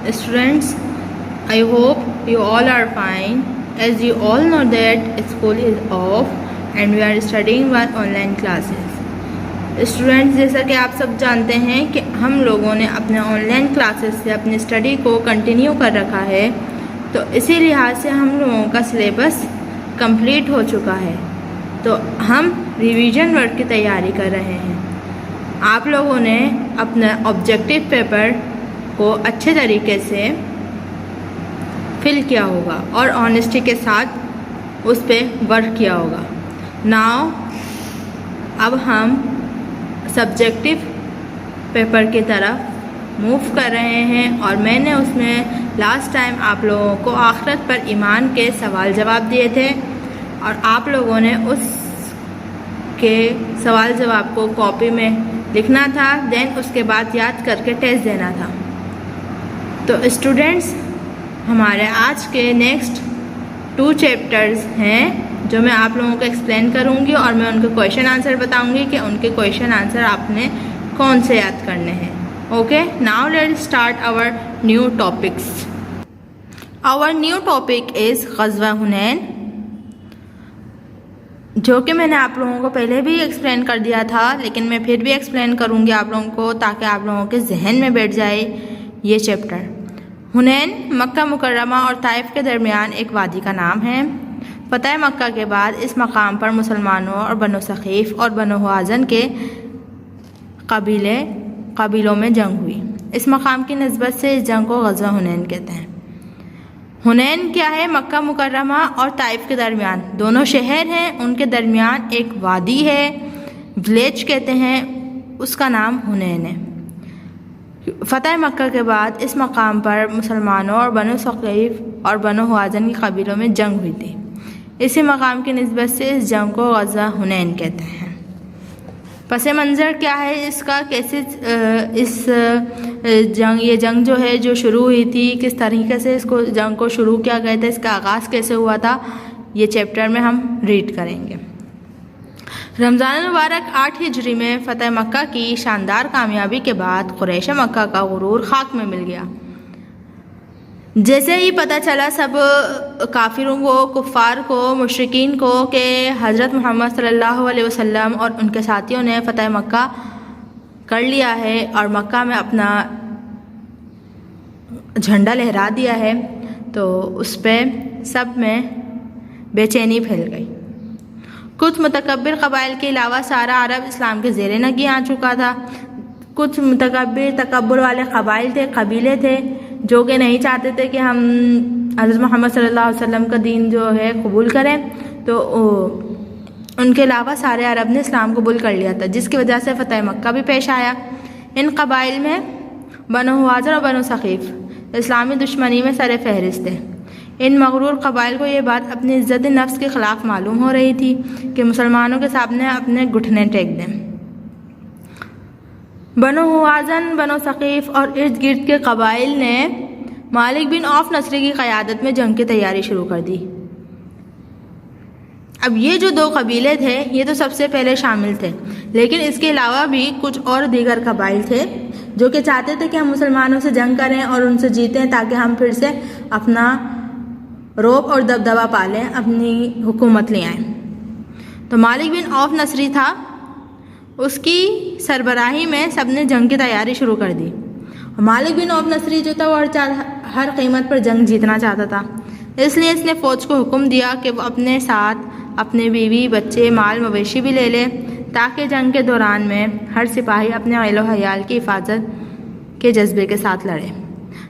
Students, I hope you all are fine. As you all know that school is off and we are studying by online classes. Students, جیسا کہ آپ سب جانتے ہیں کہ ہم لوگوں نے اپنے آن لائن کلاسز سے اپنی اسٹڈی کو کنٹینیو کر رکھا ہے، تو اسی لحاظ سے ہم لوگوں کا سلیبس کمپلیٹ ہو چکا ہے، تو ہم ریویژن ورک کی تیاری کر رہے ہیں۔ آپ لوگوں نے اپنا آبجیکٹیو پیپر کو اچھے طریقے سے فل کیا ہوگا اور آنیسٹی کے ساتھ اس پہ ورک کیا ہوگا۔ ناؤ اب ہم سبجیکٹیو پیپر کی طرف موو کر رہے ہیں، اور میں نے اس میں لاسٹ ٹائم آپ لوگوں کو آخرت پر ایمان کے سوال جواب دیے تھے، اور آپ لوگوں نے اس کے سوال جواب کو کاپی میں لکھنا تھا، دین اس کے بعد یاد کر کے ٹیسٹ دینا تھا۔ تو اسٹوڈنٹس، ہمارے آج کے نیکسٹ 2 چیپٹرز ہیں جو میں آپ لوگوں کو ایکسپلین کروں گی، اور میں ان کے کویشچن آنسر بتاؤں گی کہ ان کے کویشچن آنسر آپ نے کون سے یاد کرنے ہیں۔ Okay, now let's start our new topics. Our new topic is غزوہ حنین، جو کہ میں نے آپ لوگوں کو پہلے بھی ایکسپلین کر دیا تھا، لیکن میں پھر بھی ایکسپلین کروں گی آپ لوگوں کو تاکہ آپ لوگوں کے ذہن میں بیٹھ جائے یہ چیپٹر۔ حنین مکہ مکرمہ اور طائف کے درمیان ایک وادی کا نام ہے۔ فتح مکہ کے بعد اس مقام پر مسلمانوں اور بنو ثقیف اور بنو حوازن کے قبیلوں میں جنگ ہوئی۔ اس مقام کی نسبت سے اس جنگ کو غزوہ حنین کہتے ہیں۔ حنین کیا ہے؟ مکہ مکرمہ اور طائف کے درمیان دونوں شہر ہیں، ان کے درمیان ایک وادی ہے، ولیج کہتے ہیں، اس کا نام حنین ہے۔ فتح مکہ کے بعد اس مقام پر مسلمانوں اور بنو ثقیف اور بنو حوازن کے قبیلوں میں جنگ ہوئی تھی۔ اسی مقام کی نسبت سے اس جنگ کو غزوہ حنین کہتے ہیں۔ پس منظر کیا ہے اس کا، کیسے یہ جنگ جو ہے جو شروع ہوئی تھی، کس طریقے سے اس کو جنگ کو شروع کیا گیا تھا، اس کا آغاز کیسے ہوا تھا، یہ چیپٹر میں ہم ریڈ کریں گے۔ رمضان المبارک 8 ہجری میں فتح مکہ کی شاندار کامیابی کے بعد قریش مکہ کا غرور خاک میں مل گیا۔ جیسے ہی پتہ چلا سب کافروں کو، کفار کو، مشرکین کو کہ حضرت محمد صلی اللہ علیہ وسلم اور ان کے ساتھیوں نے فتح مکہ کر لیا ہے اور مکہ میں اپنا جھنڈا لہرا دیا ہے، تو اس پہ سب میں بے چینی پھیل گئی۔ کچھ متکبر قبائل کے علاوہ سارا عرب اسلام کے زیر نگیں آ چکا تھا۔ کچھ تکبر والے قبیلے تھے جو کہ نہیں چاہتے تھے کہ ہم حضرت محمد صلی اللہ علیہ وسلم کا دین جو ہے قبول کریں، تو ان کے علاوہ سارے عرب نے اسلام قبول کر لیا تھا، جس کی وجہ سے فتح مکہ بھی پیش آیا۔ ان قبائل میں بنو حوازن اور بنو ثقیف اسلامی دشمنی میں سر فہرست تھے۔ ان مغرور قبائل کو یہ بات اپنی عزت نفس کے خلاف معلوم ہو رہی تھی کہ مسلمانوں کے سامنے اپنے گھٹنے ٹیک دیں۔ بنو حوازن، بنو ثقیف اور ارد گرد کے قبائل نے مالک بن عوف نصری کی قیادت میں جنگ کی تیاری شروع کر دی۔ اب یہ جو 2 قبیلے تھے یہ تو سب سے پہلے شامل تھے، لیکن اس کے علاوہ بھی کچھ اور دیگر قبائل تھے جو کہ چاہتے تھے کہ ہم مسلمانوں سے جنگ کریں اور ان سے جیتیں تاکہ ہم پھر سے اپنا رعب اور دبدبہ پالیں، اپنی حکومت لے آئیں۔ تو مالک بن عوف نصری تھا، اس کی سربراہی میں سب نے جنگ کی تیاری شروع کر دی۔ مالک بن عوف نصری جو تھا وہ ہر قیمت پر جنگ جیتنا چاہتا تھا، اس لیے اس نے فوج کو حکم دیا کہ وہ اپنے ساتھ اپنے بیوی، بچے، مال مویشی بھی لے لے، تاکہ جنگ کے دوران میں ہر سپاہی اپنے اہل و عیال کی حفاظت کے جذبے کے ساتھ لڑے۔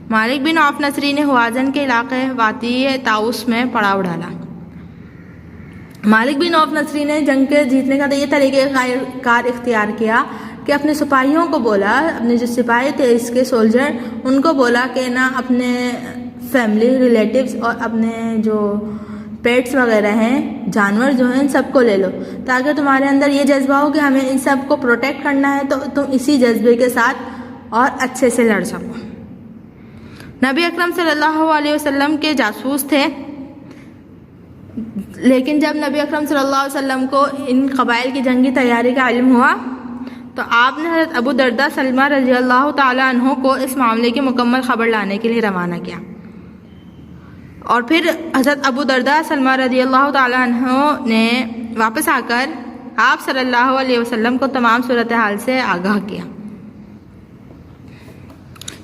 مالک بن عوف نصری نے حوازن کے علاقے وادی طاؤس میں پڑاؤ ڈالا۔ مالک بن عوف نصری نے جنگ کے جیتنے کا یہ طریقہ کار اختیار کیا کہ اپنے سپاہیوں کو بولا، اپنے جو سپاہی تھے اس کے سولجر، ان کو بولا کہ نا اپنے فیملی ریلیٹیوز اور اپنے جو پیٹس وغیرہ ہیں، جانور جو ہیں، ان سب کو لے لو، تاکہ تمہارے اندر یہ جذبہ ہو کہ ہمیں ان سب کو پروٹیکٹ کرنا ہے، تو تم اسی جذبے کے ساتھ اور اچھے سے لڑ سکو۔ نبی اکرم صلی اللہ علیہ وسلم کے جاسوس تھے، لیکن جب نبی اکرم صلی اللہ علیہ وسلم کو ان قبائل کی جنگی تیاری کا علم ہوا تو آپ نے حضرت ابو درداء سلمہ رضی اللہ تعالیٰ عنہ کو اس معاملے کی مکمل خبر لانے کے لیے روانہ کیا، اور پھر حضرت ابو درداء سلمہ رضی اللہ تعالیٰ عنہ نے واپس آ کر آپ صلی اللہ علیہ وسلم کو تمام صورتحال سے آگاہ کیا۔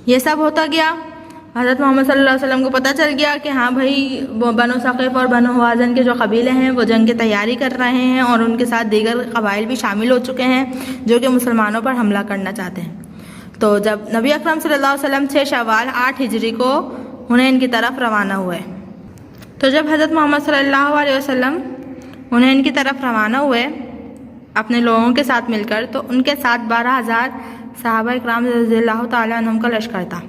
یہ سب ہوتا گیا، حضرت محمد صلی اللہ علیہ وسلم کو پتہ چل گیا کہ ہاں بھائی بنو ثقیف اور بنو حوازن کے جو قبیلے ہیں وہ جنگ کی تیاری کر رہے ہیں، اور ان کے ساتھ دیگر قبائل بھی شامل ہو چکے ہیں جو کہ مسلمانوں پر حملہ کرنا چاہتے ہیں۔ تو جب نبی اکرم صلی اللہ علیہ وسلم 6 شوال 8 ہجری کو حنین کی طرف روانہ ہوئے، تو جب حضرت محمد صلی اللہ علیہ وسلم حنین کی طرف روانہ ہوئے اپنے لوگوں کے ساتھ مل کر، تو ان کے ساتھ 12,000 صحابہ اکرام رضی اللہ تعالیٰ عنہم کا لشکر تھا۔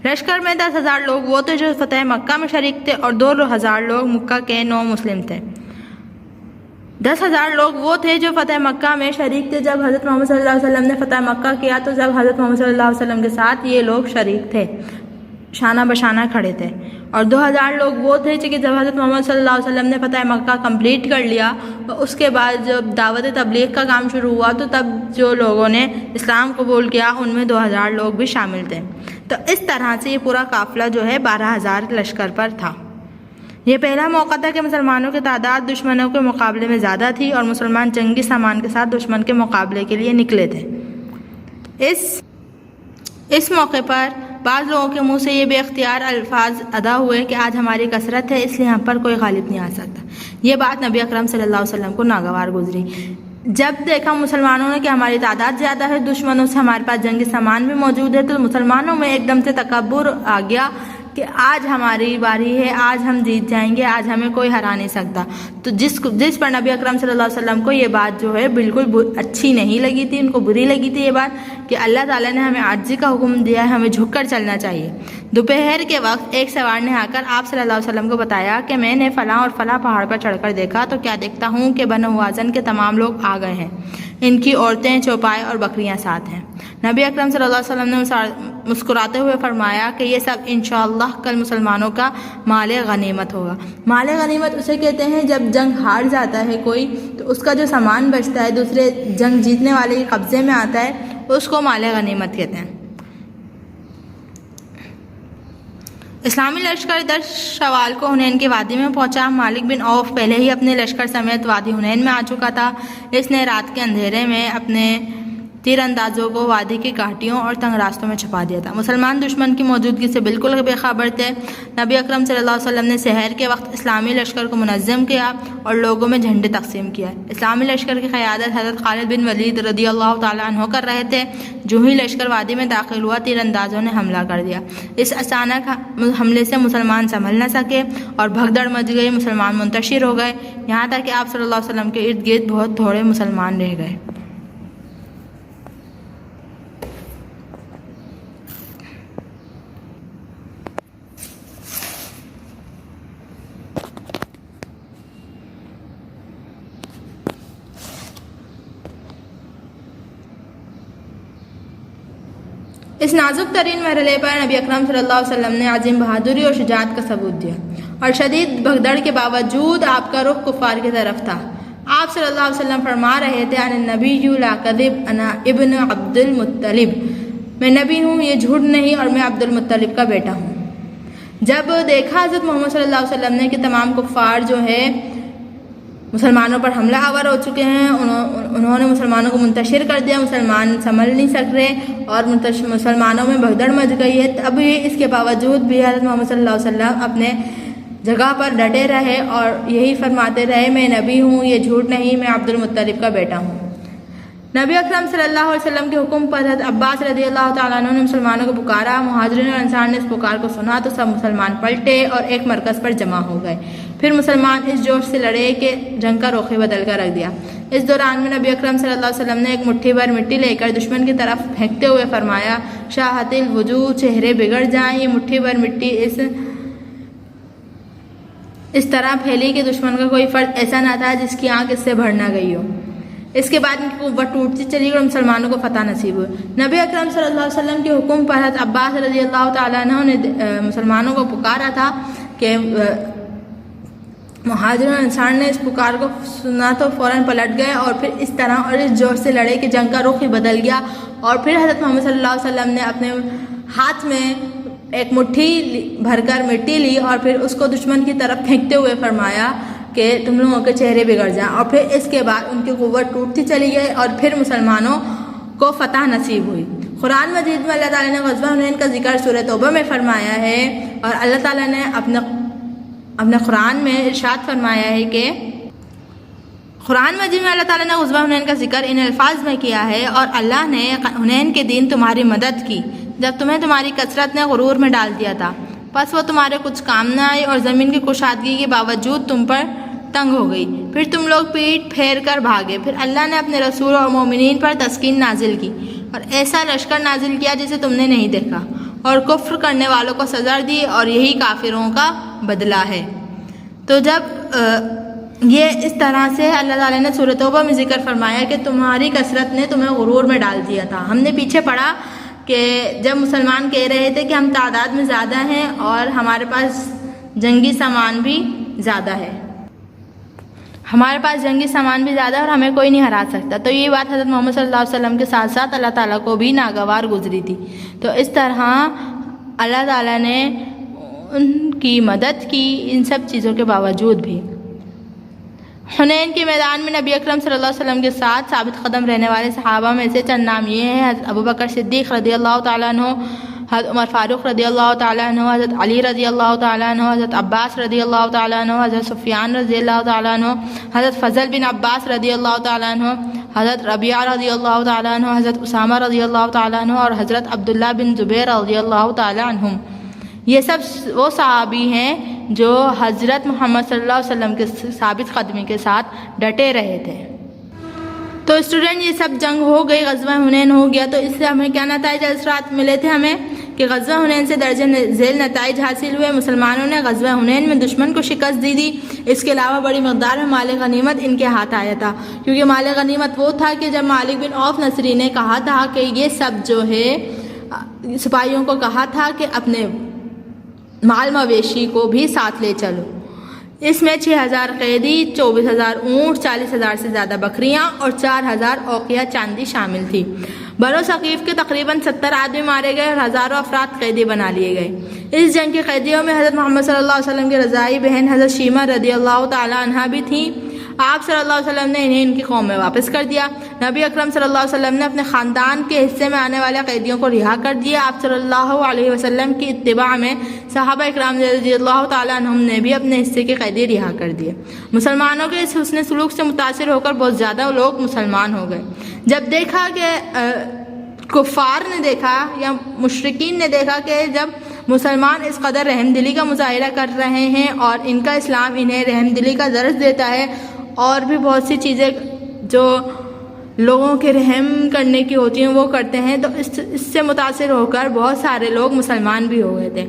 لشکر میں 10,000 لوگ وہ تھے جو فتح مکہ میں شریک تھے، اور 2,000 لوگ مکہ کے نو مسلم تھے۔ 10,000 لوگ وہ تھے جو فتح مکہ میں شریک تھے جب حضرت محمد صلی اللہ علیہ وسلم نے فتح مکہ کیا، تو جب حضرت محمد صلی اللہ علیہ وسلم کے ساتھ یہ لوگ شریک تھے، شانہ بشانہ کھڑے تھے۔ اور 2,000 لوگ وہ تھے کہ جب حضرت محمد صلی اللہ علیہ وسلم نے فتح مکہ کمپلیٹ کر لیا، اور اس کے بعد جب دعوت تبلیغ کا کام شروع ہوا، تو تب جو لوگوں نے اسلام قبول کیا ان میں 2,000 لوگ بھی شامل تھے۔ تو اس طرح سے یہ پورا قافلہ جو ہے 12,000 لشکر پر تھا۔ یہ پہلا موقع تھا کہ مسلمانوں کی تعداد دشمنوں کے مقابلے میں زیادہ تھی، اور مسلمان جنگی سامان کے ساتھ دشمن کے مقابلے کے لیے نکلے تھے۔ اس موقع پر بعض لوگوں کے منہ سے یہ بے اختیار الفاظ ادا ہوئے کہ آج ہماری کثرت ہے اس لیے ہم پر کوئی غالب نہیں آ سکتا۔ یہ بات نبی اکرم صلی اللہ علیہ وسلم کو ناگوار گزری۔ جب دیکھا مسلمانوں نے کہ ہماری تعداد زیادہ ہے، دشمنوں سے ہمارے پاس جنگی سامان بھی موجود ہے، تو مسلمانوں میں ایک دم سے تکبر آ گیا کہ آج ہماری باری ہے، آج ہم جیت جائیں گے، آج ہمیں کوئی ہرا نہیں سکتا۔ تو جس پر نبی اکرم صلی اللہ علیہ وسلم کو یہ بات جو ہے بالکل اچھی نہیں لگی تھی، ان کو بری لگی تھی یہ بات کہ اللہ تعالیٰ نے ہمیں عاجزی کا حکم دیا ہے، ہمیں جھک کر چلنا چاہیے۔ دوپہر کے وقت ایک سوار نے آ کر آپ صلی اللہ علیہ وسلم کو بتایا کہ میں نے فلاں اور فلاں پہاڑ پر چڑھ کر دیکھا، تو کیا دیکھتا ہوں کہ بنو حوازن کے تمام لوگ آ گئے ہیں، ان کی عورتیں، چوپائے اور بکریاں ساتھ ہیں۔ نبی اکرم صلی اللہ علیہ وسلم نے مسکراتے ہوئے فرمایا کہ یہ سب انشاءاللہ کل مسلمانوں کا مال غنیمت ہوگا۔ مال غنیمت اسے کہتے ہیں جب جنگ ہار جاتا ہے کوئی، تو اس کا جو سامان بچتا ہے دوسرے جنگ جیتنے والے کے قبضے میں آتا ہے، اس کو مال غنیمت کہتے ہیں۔ اسلامی لشکر 10 شوال کو حنین کی وادی میں پہنچا۔ مالک بن عوف پہلے ہی اپنے لشکر سمیت وادی حنین میں آ چکا تھا۔ اس نے رات کے اندھیرے میں اپنے تیر اندازوں کو وادی کی گھاٹیوں اور تنگ راستوں میں چھپا دیا تھا۔ مسلمان دشمن کی موجودگی سے بالکل بے خبر تھے۔ نبی اکرم صلی اللہ علیہ وسلم نے سحر کے وقت اسلامی لشکر کو منظم کیا اور لوگوں میں جھنڈے تقسیم کیا۔ اسلامی لشکر کی قیادت حضرت خالد بن ولید رضی اللہ تعالیٰ عنہ کر رہے تھے۔ جو ہی لشکر وادی میں داخل ہوا، تیر اندازوں نے حملہ کر دیا۔ اس اچانک حملے سے مسلمان سنبھل نہ سکے اور بھگدڑ مچ گئی، مسلمان منتشر ہو گئے، یہاں تک کہ آپ صلی اللہ علیہ وسلم کے ارد گرد بہت تھوڑے مسلمان رہ گئے۔ اس نازک ترین مرحلے پر نبی اکرم صلی اللہ علیہ وسلم نے عظیم بہادری اور شجاعت کا ثبوت دیا، اور شدید بھگدڑ کے باوجود آپ کا رخ کفار کی طرف تھا۔ آپ صلی اللہ علیہ وسلم فرما رہے تھے، انا النبی لا کذب انا ابن عبد المطلب، میں نبی ہوں، یہ جھوٹ نہیں، اور میں عبد المطلب کا بیٹا ہوں۔ جب دیکھا حضرت محمد صلی اللہ علیہ وسلم نے کہ تمام کفار جو ہے مسلمانوں پر حملہ آور ہو چکے ہیں، انہوں نے مسلمانوں کو منتشر کر دیا، مسلمان سنبھل نہیں سک رہے اور مسلمانوں میں بھگدڑ مچ گئی ہے، تب اس کے باوجود بھی حضرت محمد صلی اللہ علیہ وسلم اپنے جگہ پر ڈٹے رہے اور یہی فرماتے رہے، میں نبی ہوں، یہ جھوٹ نہیں، میں عبد المطلب کا بیٹا ہوں۔ نبی اکرم صلی اللہ علیہ وسلم کے حکم پر حضرت عباس رضی اللہ تعالیٰ عنہ نے مسلمانوں کو پکارا۔ مہاجرین اور انصار نے اس پکار کو سنا تو سب مسلمان پلٹے اور ایک مرکز پر جمع ہو گئے۔ پھر مسلمان اس جوش سے لڑے کہ جنگ کا رخ بدل کر رکھ دیا۔ اس دوران میں نبی اکرم صلی اللہ علیہ وسلم نے ایک مٹھی بھر مٹی لے کر دشمن کی طرف پھینکتے ہوئے فرمایا، شاہت الوجوہ، چہرے بگڑ جائیں۔ یہ مٹھی بھر مٹی اس طرح پھیلی کہ دشمن کا کوئی فرد ایسا نہ تھا جس کی آنکھ اس سے بھر نہ گئی ہو۔ اس کے بعد ان کی قوت ٹوٹتی چلی اور مسلمانوں کو فتح نصیب ہوئی۔ نبی اکرم صلی اللہ علیہ وسلم کے حکم پر حضرت عباس رضی اللہ تعالیٰ عنہ نے مسلمانوں کو پکارا تھا کہ مہاجرون انصار نے اس پکار کو سنا تو فوراً پلٹ گئے اور پھر اس طرح اور اس زور سے لڑے کہ جنگ کا رخ ہی بدل گیا، اور پھر حضرت محمد صلی اللہ علیہ وسلم نے اپنے ہاتھ میں ایک مٹھی بھر کر مٹی لی اور پھر اس کو دشمن کی طرف پھینکتے ہوئے فرمایا کہ تم لوگوں کے چہرے بگڑ جائیں، اور پھر اس کے بعد ان کی قوت ٹوٹتی چلی گئی اور پھر مسلمانوں کو فتح نصیب ہوئی۔ قرآن مجید میں اللہ تعالیٰ نے غزوہ حنین کا ذکر سورہ توبہ میں فرمایا ہے، اور اللہ تعالیٰ نے اپنے قرآن میں ارشاد فرمایا ہے کہ قرآن مجید میں اللہ تعالیٰ نے غزوہ حنین کا ذکر ان الفاظ میں کیا ہے، اور اللہ نے حنین کے دن تمہاری مدد کی جب تمہیں تمہاری کثرت نے غرور میں ڈال دیا تھا، پس وہ تمہارے کچھ کام نہ آئی اور زمین کی کشادگی کے باوجود تم پر تنگ ہو گئی، پھر تم لوگ پیٹ پھیر کر بھاگے، پھر اللہ نے اپنے رسول اور مومنین پر تسکین نازل کی اور ایسا لشکر نازل کیا جسے تم نے نہیں دیکھا، اور کفر کرنے والوں کو سزا دی، اور یہی کافروں کا بدلہ ہے۔ تو جب یہ اس طرح سے اللہ تعالیٰ نے سورۃ توبہ میں ذکر فرمایا کہ تمہاری کثرت نے تمہیں غرور میں ڈال دیا تھا، ہم نے پیچھے پڑھا کہ جب مسلمان کہہ رہے تھے کہ ہم تعداد میں زیادہ ہیں اور ہمارے پاس جنگی سامان بھی زیادہ ہے، ہمارے پاس جنگی سامان بھی زیادہ ہے اور ہمیں کوئی نہیں ہرا سکتا، تو یہ بات حضرت محمد صلی اللہ علیہ وسلم کے ساتھ ساتھ اللہ تعالیٰ کو بھی ناگوار گزری تھی۔ تو اس طرح اللہ تعالیٰ نے ان کی مدد کی ان سب چیزوں کے باوجود بھی۔ حنین کے میدان میں نبی اکرم صلی اللہ علیہ وسلم کے ساتھ ثابت قدم رہنے والے صحابہ میں سے چند نام یہ ہیں: حضرت ابوبکر صدیق رضی اللہ تعالیٰ عنہ، حضرت عمر فاروق رضی اللہ تعالیٰ عنہ، حضرت علی رضی اللہ تعالیٰ عنہ، حضرت عباس رضی اللہ تعالیٰ عنہ، حضرت سفیان رضی اللہ تعالیٰ عنہ، حضرت فضل بن عباس رضی اللہ تعالیٰ عنہ، حضرت ربیعہ رضی اللہ تعالیٰ عنہ، حضرت اسامہ رضی اللہ تعالیٰ عنہ، اور حضرت عبداللہ بن زبیر رضی اللہ تعالیٰ عنہم۔ یہ سب وہ صحابی ہیں جو حضرت محمد صلی اللہ علیہ وسلم کے ثابت قدمی کے ساتھ ڈٹے رہے تھے۔ تو اسٹوڈنٹ یہ سب جنگ ہو گئی، غزوہ حنین ہو گیا، تو اس سے ہمیں کیا نتائج اثرات ملے تھے ہمیں کہ غزوہ حنین سے درجہ ذیل نتائج حاصل ہوئے۔ مسلمانوں نے غزوہ حنین میں دشمن کو شکست دی تھی، اس کے علاوہ بڑی مقدار میں مال غنیمت ان کے ہاتھ آیا تھا، کیونکہ مال غنیمت وہ تھا کہ جب مالک بن عوف نصری نے کہا تھا کہ یہ سب جو ہے سپاہیوں کو کہا تھا کہ اپنے مال مویشی کو بھی ساتھ لے چلو، اس میں 6000 قیدی، 24000 اونٹ، 40000 سے زیادہ بکریاں اور 4000 اوقیہ چاندی شامل تھی۔ بنو ثقیف کے تقریباً 70 آدمی مارے گئے اور ہزاروں افراد قیدی بنا لیے گئے۔ اس جنگ کے قیدیوں میں حضرت محمد صلی اللہ علیہ وسلم کی رضائی بہن حضرت شیمہ رضی اللہ تعالیٰ عنہا بھی تھیں۔ آپ صلی اللہ علیہ وسلم نے انہیں ان کی قوم میں واپس کر دیا۔ نبی اکرم صلی اللہ علیہ وسلم نے اپنے خاندان کے حصے میں آنے والے قیدیوں کو رہا کر دیا۔ آپ صلی اللہ علیہ وسلم کی اتباع میں صحابہ اکرام رضی اللہ تعالیٰ عنہم نے بھی اپنے حصے کے قیدی رہا کر دیے۔ مسلمانوں کے اس حسن سلوک سے متاثر ہو کر بہت زیادہ لوگ مسلمان ہو گئے۔ جب دیکھا کہ کفار نے دیکھا یا مشرکین نے دیکھا کہ جب مسلمان اس قدر رحم دلی کا مظاہرہ کر رہے ہیں اور ان کا اسلام انہیں رحم دلی کا درس دیتا ہے، اور بھی بہت سی چیزیں جو لوگوں کے رحم کرنے کی ہوتی ہیں وہ کرتے ہیں، تو اس سے متاثر ہو کر بہت سارے لوگ مسلمان بھی ہو گئے تھے۔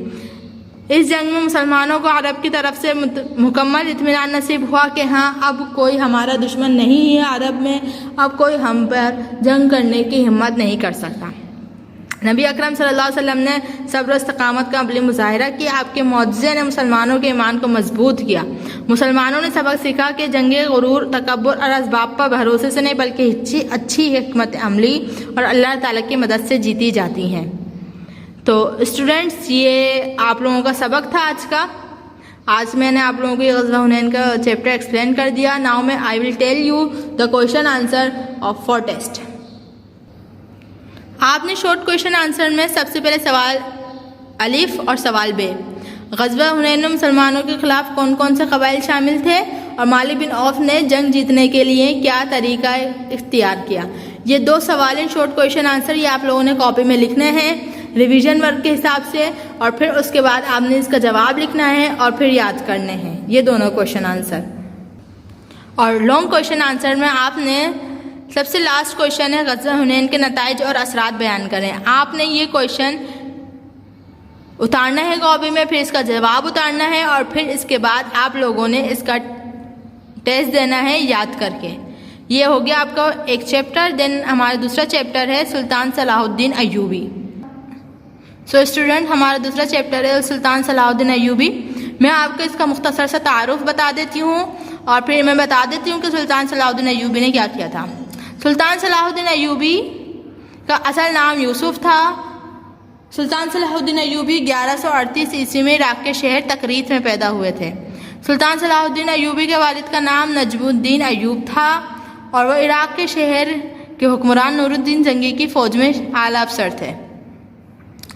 اس جنگ میں مسلمانوں کو عرب کی طرف سے مکمل اطمینان نصیب ہوا کہ ہاں اب کوئی ہمارا دشمن نہیں ہے عرب میں، اب کوئی ہم پر جنگ کرنے کی ہمت نہیں کر سکتا۔ نبی اکرم صلی اللہ علیہ وسلم نے صبر و استقامت کا عملی مظاہرہ کیا۔ آپ کے معجزے نے مسلمانوں کے ایمان کو مضبوط کیا۔ مسلمانوں نے سبق سیکھا کہ جنگ غرور، تکبر اور اسباب پر بھروسے سے نہیں بلکہ اچھی حکمت عملی اور اللہ تعالیٰ کی مدد سے جیتی جاتی ہیں۔ تو اسٹوڈنٹس یہ آپ لوگوں کا سبق تھا آج کا۔ آج میں نے آپ لوگوں کو یہ غزوہ حنین کا چیپٹر ایکسپلین کر دیا۔ ناؤ میں I will tell you the question answer of for test. آپ نے شارٹ کویشچن آنسر میں سب سے پہلے سوال الف اور سوال بے، غزوہ حنین میں مسلمانوں کے خلاف کون کون سے قبائل شامل تھے اور مالک بن عوف نے جنگ جیتنے کے لیے کیا طریقہ اختیار کیا، یہ دو سوال ہیں شارٹ کویشچن آنسر۔ یہ آپ لوگوں نے کاپی میں لکھنے ہیں ریویژن ورک کے حساب سے، اور پھر اس کے بعد آپ نے اس کا جواب لکھنا ہے اور پھر یاد کرنے ہیں یہ دونوں کویشچن آنسر۔ اور لانگ کویشچن آنسر میں آپ نے سب سے لاسٹ کویشچن ہے غزوہ حنین کے نتائج اور اثرات بیان کریں۔ آپ نے یہ کویشچن اتارنا ہے کاپی میں، پھر اس کا جواب اتارنا ہے، اور پھر اس کے بعد آپ لوگوں نے اس کا ٹیسٹ دینا ہے یاد کر کے۔ یہ ہو گیا آپ کا ایک چیپٹر۔ دین ہمارا دوسرا چیپٹر ہے سلطان صلاح الدین ایوبی۔ سو اسٹوڈنٹ ہمارا دوسرا چیپٹر ہے سلطان صلاح الدین ایوبی۔ میں آپ کو اس کا مختصر سا تعارف بتا دیتی ہوں اور پھر میں بتا دیتی ہوں کہ سلطان صلاح الدین ایوبی نے کیا کیا تھا۔ سلطان صلاح الدین ایوبی کا اصل نام یوسف تھا۔ سلطان صلاح الدین ایوبی 1138 عیسوی میں عراق کے شہر تقریت میں پیدا ہوئے تھے۔ سلطان صلاح الدین ایوبی کے والد کا نام نجم الدین ایوب تھا اور وہ عراق کے شہر کے حکمران نور الدین زنگی کی فوج میں اعلیٰ افسر تھے۔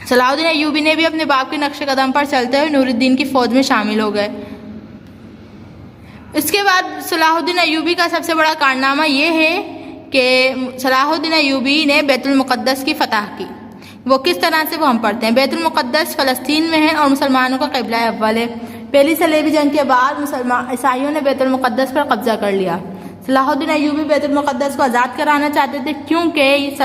صلاح الدین ایوبی نے بھی اپنے باپ کے نقش قدم پر چلتے ہوئے نور الدین کی فوج میں شامل ہو گئے۔ اس کے بعد صلاح الدین ایوبی کا سب سے بڑا کارنامہ یہ ہے کہ صلاح الدین ایوبی نے بیت المقدس کی فتح کی۔ وہ کس طرح سے وہ ہم پڑھتے ہیں۔ بیت المقدس فلسطین میں ہے اور مسلمانوں کا قبلہ اول ہے۔ پہلی صلیبی جنگ کے بعد عیسائیوں نے بیت المقدس پر قبضہ کر لیا۔ صلاح الدین ایوبی بیت المقدس کو آزاد کرانا چاہتے تھے کیونکہ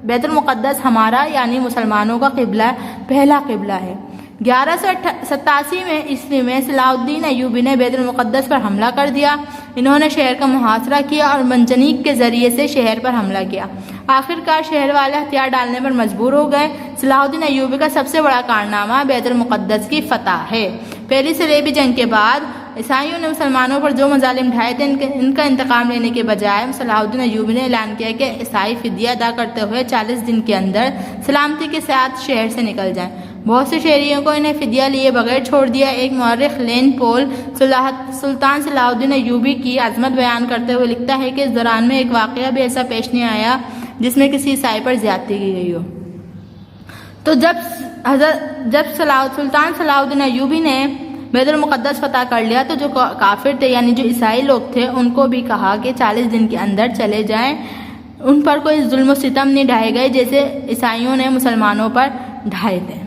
بیت المقدس ہمارا یعنی مسلمانوں کا قبلہ پہلا قبلہ ہے۔ 1187 میں عیسوی میں صلاح الدین ایوبی نے بیت المقدس پر حملہ کر دیا۔ انہوں نے شہر کا محاصرہ کیا اور منجنیق کے ذریعے سے شہر پر حملہ کیا۔ آخرکار شہر والے ہتھیار ڈالنے پر مجبور ہو گئے۔ صلاح الدین ایوبی کا سب سے بڑا کارنامہ بیت المقدس کی فتح ہے۔ پہلی صلیبی جنگ کے بعد عیسائیوں نے مسلمانوں پر جو مظالم ڈھائے تھے ان کا انتقام لینے کے بجائے صلاح الدین ایوبی نے اعلان کیا کہ عیسائی فدیہ ادا کرتے ہوئے 40 دن کے اندر سلامتی کے ساتھ شہر سے نکل جائیں۔ بہت سے شہریوں کو انہیں فدیہ لیے بغیر چھوڑ دیا۔ ایک مورخ لین پول سلطان صلاح الدین ایوبی کی عظمت بیان کرتے ہوئے لکھتا ہے کہ اس دوران میں ایک واقعہ بھی ایسا پیش نہیں آیا جس میں کسی عیسائی پر زیادتی کی گئی ہو۔ تو جب سلطان صلاح الدین ایوبی نے بیت المقدس فتح کر لیا تو جو کافر تھے یعنی جو عیسائی لوگ تھے ان کو بھی کہا کہ 40 دن کے اندر چلے جائیں۔ ان پر کوئی ظلم و ستم نہیں ڈھائے گئے جیسے عیسائیوں نے مسلمانوں پر ڈھائے تھے۔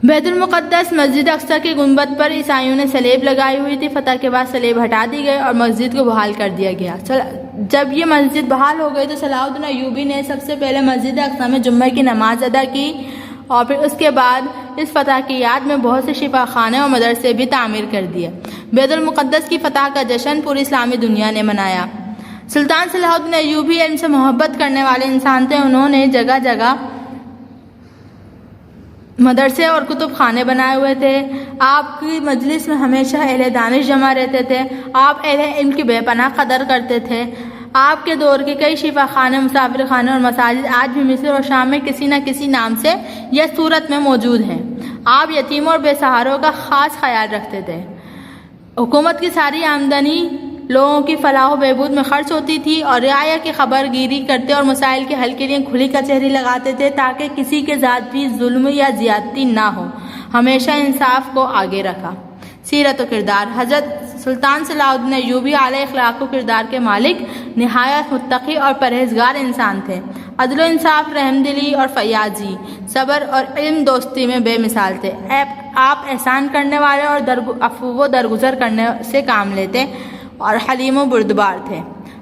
بیت المقدس مسجد اقصی کے گنبد پر عیسائیوں نے صلیب لگائی ہوئی تھی۔ فتح کے بعد صلیب ہٹا دی گئی اور مسجد کو بحال کر دیا گیا۔ جب یہ مسجد بحال ہو گئی تو صلاح الدین ایوبی نے سب سے پہلے مسجد اقصی میں جمعہ کی نماز ادا کی اور پھر اس کے بعد اس فتح کی یاد میں بہت سے شفا خانے اور مدرسے بھی تعمیر کر دیے۔ بیت المقدس کی فتح کا جشن پوری اسلامی دنیا نے منایا۔ سلطان صلاح الدین ایوبی علم سے محبت کرنے والے انسان تھے۔ انہوں نے جگہ جگہ مدرسے اور کتب خانے بنائے ہوئے تھے۔ آپ کی مجلس میں ہمیشہ اہل دانش جمع رہتے تھے۔ آپ اہل علم کی بے پناہ قدر کرتے تھے۔ آپ کے دور کے کئی شفا خانے، مسافر خانے اور مساجد آج بھی مصر اور شام میں کسی نہ کسی نام سے یا صورت میں موجود ہیں۔ آپ یتیموں اور بے سہاروں کا خاص خیال رکھتے تھے۔ حکومت کی ساری آمدنی لوگوں کی فلاح و بہبود میں خرچ ہوتی تھی اور رعایا کی خبر گیری کرتے اور مسائل کے حل کے لیے کھلی کچہری لگاتے تھے تاکہ کسی کے ذات بھی ظلم یا زیادتی نہ ہو۔ ہمیشہ انصاف کو آگے رکھا۔ سیرت و کردار۔ حضرت سلطان صلاح الدین ایوبی اعلیٰ اخلاق و کردار کے مالک، نہایت متقی اور پرہیزگار انسان تھے۔ عدل و انصاف، رحم دلی اور فیاضی، صبر اور علم دوستی میں بے مثال تھے۔ آپ احسان کرنے والے اور عفو و درگزر کرنے سے کام لیتے اور حلیم و بردبار تھے۔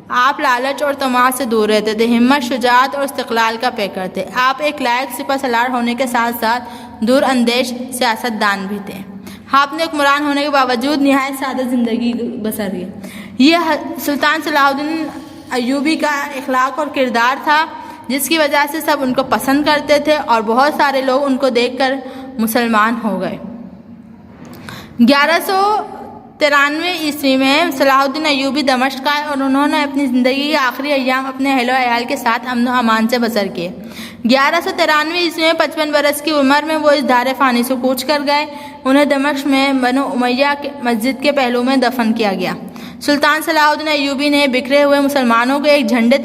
آپ لالچ اور طمع سے دور رہتے تھے۔ ہمت، شجاعت اور استقلال کا پیکر تھے۔ آپ ایک لائق سپہ سالار ہونے کے ساتھ ساتھ دور اندیش سیاست دان بھی تھے۔ آپ نے حکمران ہونے کے باوجود نہایت سادہ زندگی بسر کی۔ یہ سلطان صلاح الدین ایوبی کا اخلاق اور کردار تھا جس کی وجہ سے سب ان کو پسند کرتے تھے اور بہت سارے لوگ ان کو دیکھ کر مسلمان ہو گئے۔ 1193 عیسوی میں صلاح الدین ایوبی دمشق آئے اور انہوں نے اپنی زندگی کے آخری ایام اپنے اہل و عیال کے ساتھ امن و امان سے بسر کیے۔ 1193 عیسوی میں 55 برس کی عمر میں وہ اس دار فانی سے کوچ کر گئے۔ انہیں دمشق میں بنو امیہ مسجد کے پہلو میں دفن کیا گیا۔ سلطان صلاح الدین ایوبی نے بکھرے ہوئے مسلمانوں کو ایک جھنڈے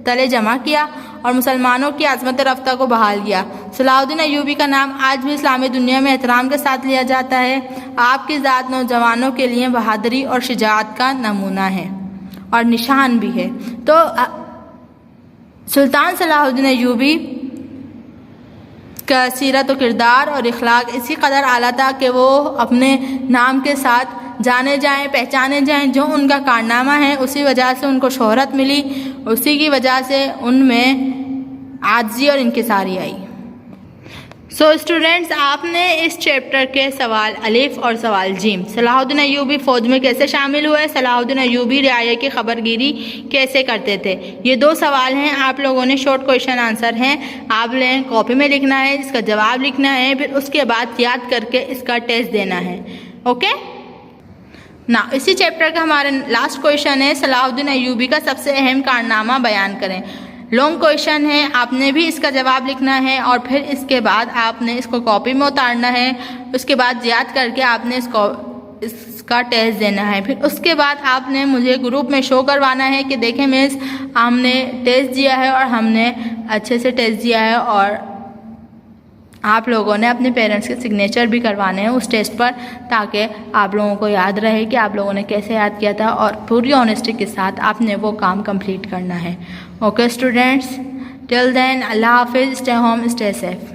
تلے جمع کیا اور مسلمانوں کی عظمت رفتہ کو بحال کیا۔ صلاح الدین ایوبی کا نام آج بھی اسلامی دنیا میں احترام کے ساتھ لیا جاتا ہے۔ آپ کی ذات نوجوانوں کے لیے بہادری اور شجاعت کا نمونہ ہے اور نشان بھی ہے۔ تو سلطان صلاح الدین ایوبی کا سیرت و کردار اور اخلاق اسی قدر اعلیٰ تھا کہ وہ اپنے نام کے ساتھ جانے جائیں، پہچانے جائیں۔ جو ان کا کارنامہ ہے اسی وجہ سے ان کو شہرت ملی، اسی کی وجہ سے ان میں عاجزی اور انکساری آئی۔ سو اسٹوڈینٹس، آپ نے اس چیپٹر کے سوال الف اور سوال جیم، صلاح الدین ایوبی فوج میں کیسے شامل ہوئے، صلاح الدین ایوبی رعایا کی خبر گیری کیسے کرتے تھے، یہ 2 سوال ہیں. آپ لوگوں نے شارٹ کویشچن آنسر ہیں، آپ نے کاپی میں لکھنا ہے، اس کا جواب لکھنا ہے، پھر اس کے بعد یاد کر کے اس کا ٹیسٹ دینا ہے. اوکے نا. اسی چیپٹر کا ہمارا لاسٹ کویشچن ہے، صلاح الدین ایوبی کا سب سے اہم کارنامہ بیان کریں. لانگ کویشچن ہے، آپ نے بھی اس کا جواب لکھنا ہے اور پھر اس کے بعد آپ نے اس کو کاپی میں اتارنا ہے، اس کے بعد یاد کر کے آپ نے اس کا ٹیسٹ دینا ہے. پھر اس کے بعد آپ نے مجھے گروپ میں شو کروانا ہے کہ دیکھیں مس ہم نے ٹیسٹ دیا ہے اور ہم نے اچھے سے ٹیسٹ دیا ہے، اور آپ لوگوں نے اپنے پیرنٹس کے سگنیچر بھی کروانے ہیں اس ٹیسٹ پر، تاکہ آپ لوگوں کو یاد رہے کہ آپ لوگوں نے کیسے یاد کیا تھا، اور پوری آنیسٹی کے ساتھ آپ نے وہ کام کمپلیٹ کرنا ہے. اوکے اسٹوڈینٹس، ٹل دین اللہ حافظ، اسٹے ہوم اسٹے سیف.